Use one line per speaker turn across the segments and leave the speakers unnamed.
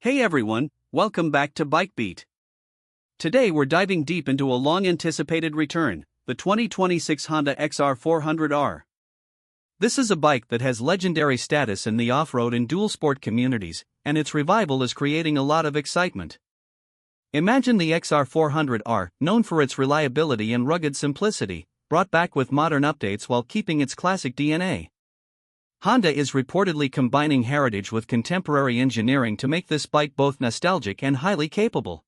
Hey everyone, welcome back to Bike Beat. Today we're diving deep into a long-anticipated return, the 2026 Honda XR400R. This is a bike that has legendary status in the off-road and dual-sport communities, and its revival is creating a lot of excitement. Imagine the XR400R, known for its reliability and rugged simplicity, brought back with modern updates while keeping its classic DNA. Honda is reportedly combining heritage with contemporary engineering to make this bike both nostalgic and highly capable.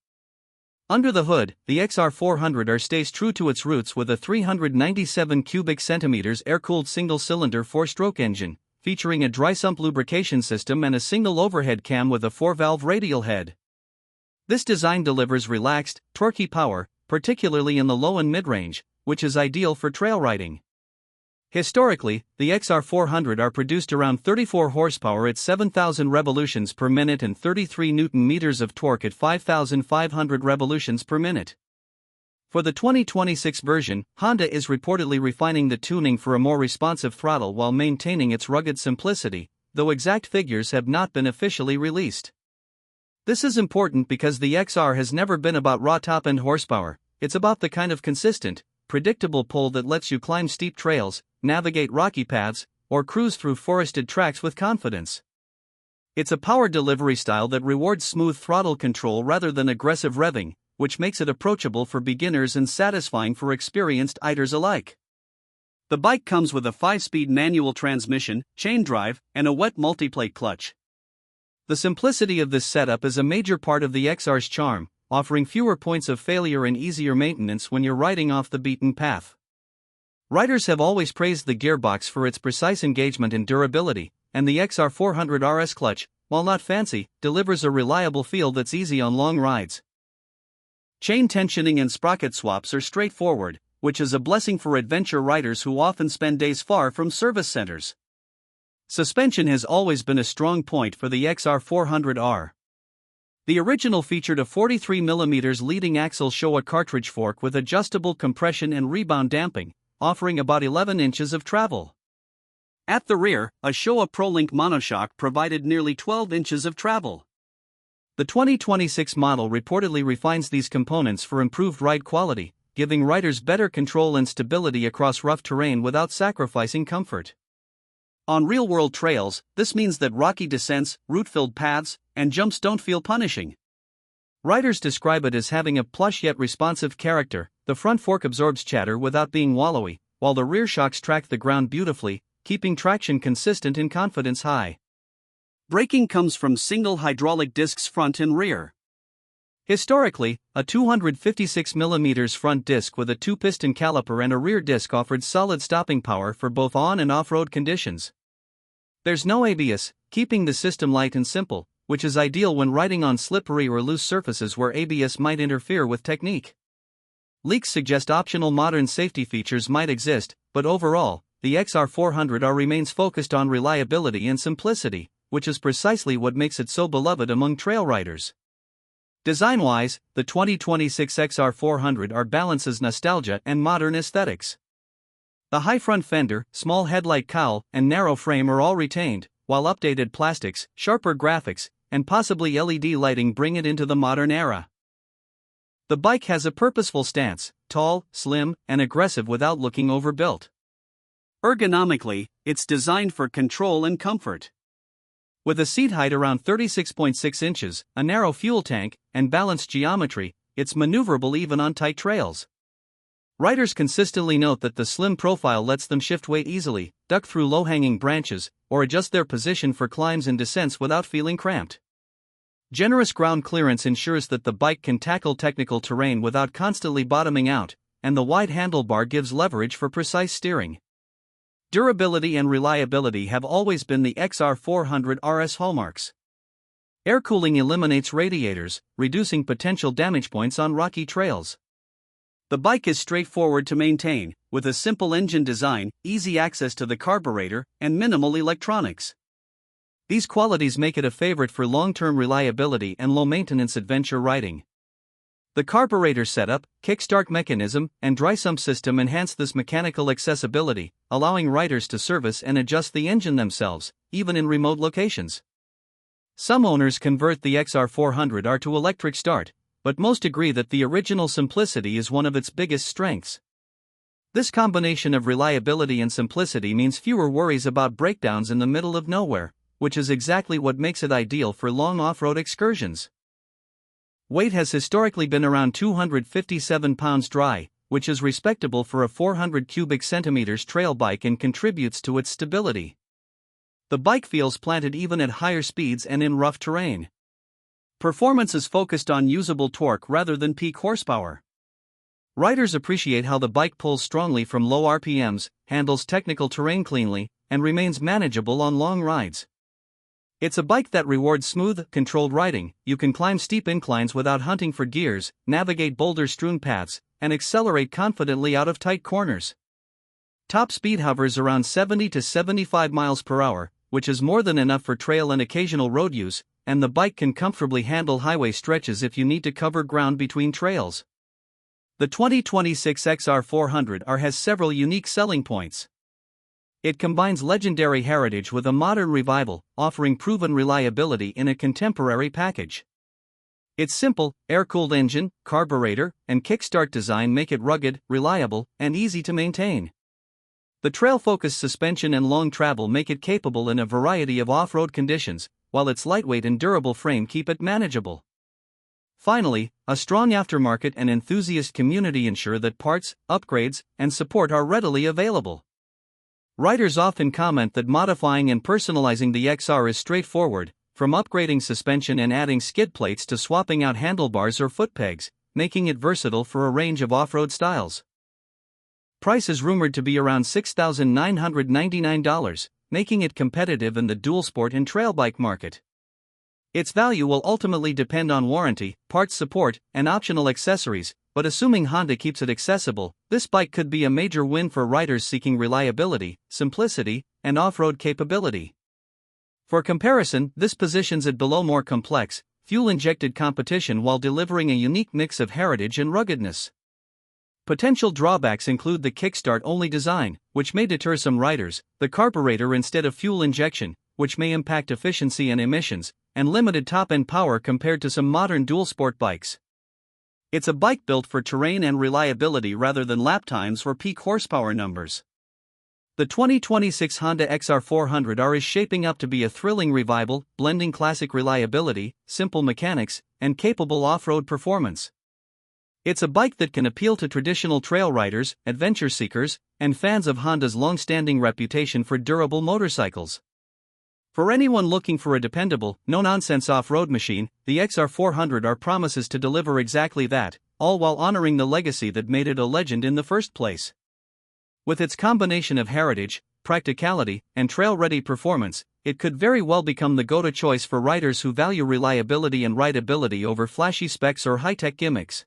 Under the hood, the XR400R stays true to its roots with a 397 cubic centimeters air-cooled single-cylinder 4-stroke engine, featuring a dry-sump lubrication system and a single overhead cam with a 4-valve radial head. This design delivers relaxed, torquey power, particularly in the low and mid-range, which is ideal for trail riding. Historically, the XR400R produced around 34 horsepower at 7,000 revolutions per minute and 33 Nm of torque at 5,500 revolutions per minute. For the 2026 version, Honda is reportedly refining the tuning for a more responsive throttle while maintaining its rugged simplicity, though exact figures have not been officially released. This is important because the XR has never been about raw top-end horsepower. It's about the kind of consistent, predictable pull that lets you climb steep trails, navigate rocky paths, or cruise through forested tracks with confidence. It's a power delivery style that rewards smooth throttle control rather than aggressive revving, which makes it approachable for beginners and satisfying for experienced riders alike. The bike comes with a 5-speed manual transmission, chain drive, and a wet multiplate clutch. The simplicity of this setup is a major part of the XR's charm, offering fewer points of failure and easier maintenance when you're riding off the beaten path. Riders have always praised the gearbox for its precise engagement and durability, and the XR400R's clutch, while not fancy, delivers a reliable feel that's easy on long rides. Chain tensioning and sprocket swaps are straightforward, which is a blessing for adventure riders who often spend days far from service centers. Suspension has always been a strong point for the XR400R. The original featured a 43mm leading axle Showa cartridge fork with adjustable compression and rebound damping, offering about 11 inches of travel. At the rear, a Showa ProLink monoshock provided nearly 12 inches of travel. The 2026 model reportedly refines these components for improved ride quality, giving riders better control and stability across rough terrain without sacrificing comfort. On real-world trails, this means that rocky descents, route-filled paths, and jumps don't feel punishing. Riders describe it as having a plush yet responsive character. The front fork absorbs chatter without being wallowy, while the rear shocks track the ground beautifully, keeping traction consistent and confidence high. Braking comes from single hydraulic discs front and rear. Historically, a 256mm front disc with a 2-piston caliper and a rear disc offered solid stopping power for both on- and off-road conditions. There's no ABS, keeping the system light and simple, which is ideal when riding on slippery or loose surfaces where ABS might interfere with technique. Leaks suggest optional modern safety features might exist, but overall, the XR400R remains focused on reliability and simplicity, which is precisely what makes it so beloved among trail riders. Design-wise, the 2026 XR400R balances nostalgia and modern aesthetics. The high front fender, small headlight cowl, and narrow frame are all retained, while updated plastics, sharper graphics, and possibly LED lighting bring it into the modern era. The bike has a purposeful stance, tall, slim, and aggressive without looking overbuilt. Ergonomically, it's designed for control and comfort. With a seat height around 36.6 inches, a narrow fuel tank, and balanced geometry, it's maneuverable even on tight trails. Riders consistently note that the slim profile lets them shift weight easily, duck through low-hanging branches, or adjust their position for climbs and descents without feeling cramped. Generous ground clearance ensures that the bike can tackle technical terrain without constantly bottoming out, and the wide handlebar gives leverage for precise steering. Durability and reliability have always been the XR400R's hallmarks. Air cooling eliminates radiators, reducing potential damage points on rocky trails. The bike is straightforward to maintain, with a simple engine design, easy access to the carburetor, and minimal electronics. These qualities make it a favorite for long-term reliability and low-maintenance adventure riding. The carburetor setup, kickstart mechanism, and dry sump system enhance this mechanical accessibility, allowing riders to service and adjust the engine themselves, even in remote locations. Some owners convert the XR400R to electric start, but most agree that the original simplicity is one of its biggest strengths. This combination of reliability and simplicity means fewer worries about breakdowns in the middle of nowhere, which is exactly what makes it ideal for long off-road excursions. Weight has historically been around 257 pounds dry, which is respectable for a 400 cubic centimeters trail bike and contributes to its stability. The bike feels planted even at higher speeds and in rough terrain. Performance is focused on usable torque rather than peak horsepower. Riders appreciate how the bike pulls strongly from low RPMs, handles technical terrain cleanly, and remains manageable on long rides. It's a bike that rewards smooth, controlled riding. You can climb steep inclines without hunting for gears, navigate boulder-strewn paths, and accelerate confidently out of tight corners. Top speed hovers around 70 to 75 miles per hour, which is more than enough for trail and occasional road use, and the bike can comfortably handle highway stretches if you need to cover ground between trails. The 2026 XR400R has several unique selling points. It combines legendary heritage with a modern revival, offering proven reliability in a contemporary package. Its simple, air-cooled engine, carburetor, and kickstart design make it rugged, reliable, and easy to maintain. The trail-focused suspension and long travel make it capable in a variety of off-road conditions, while its lightweight and durable frame keep it manageable. Finally, a strong aftermarket and enthusiast community ensure that parts, upgrades, and support are readily available. Riders often comment that modifying and personalizing the XR is straightforward, from upgrading suspension and adding skid plates to swapping out handlebars or foot pegs, making it versatile for a range of off-road styles. Price is rumored to be around $6,999, making it competitive in the dual sport and trail bike market. Its value will ultimately depend on warranty, parts support, and optional accessories, but assuming Honda keeps it accessible, this bike could be a major win for riders seeking reliability, simplicity, and off-road capability. For comparison, this positions it below more complex, fuel-injected competition while delivering a unique mix of heritage and ruggedness. Potential drawbacks include the kickstart-only design, which may deter some riders, the carburetor instead of fuel injection, which may impact efficiency and emissions, and limited top-end power compared to some modern dual-sport bikes. It's a bike built for terrain and reliability rather than lap times or peak horsepower numbers. The 2026 Honda XR400R is shaping up to be a thrilling revival, blending classic reliability, simple mechanics, and capable off-road performance. It's a bike that can appeal to traditional trail riders, adventure seekers, and fans of Honda's long-standing reputation for durable motorcycles. For anyone looking for a dependable, no-nonsense off-road machine, the XR400R promises to deliver exactly that, all while honoring the legacy that made it a legend in the first place. With its combination of heritage, practicality, and trail-ready performance, it could very well become the go-to choice for riders who value reliability and rideability over flashy specs or high-tech gimmicks.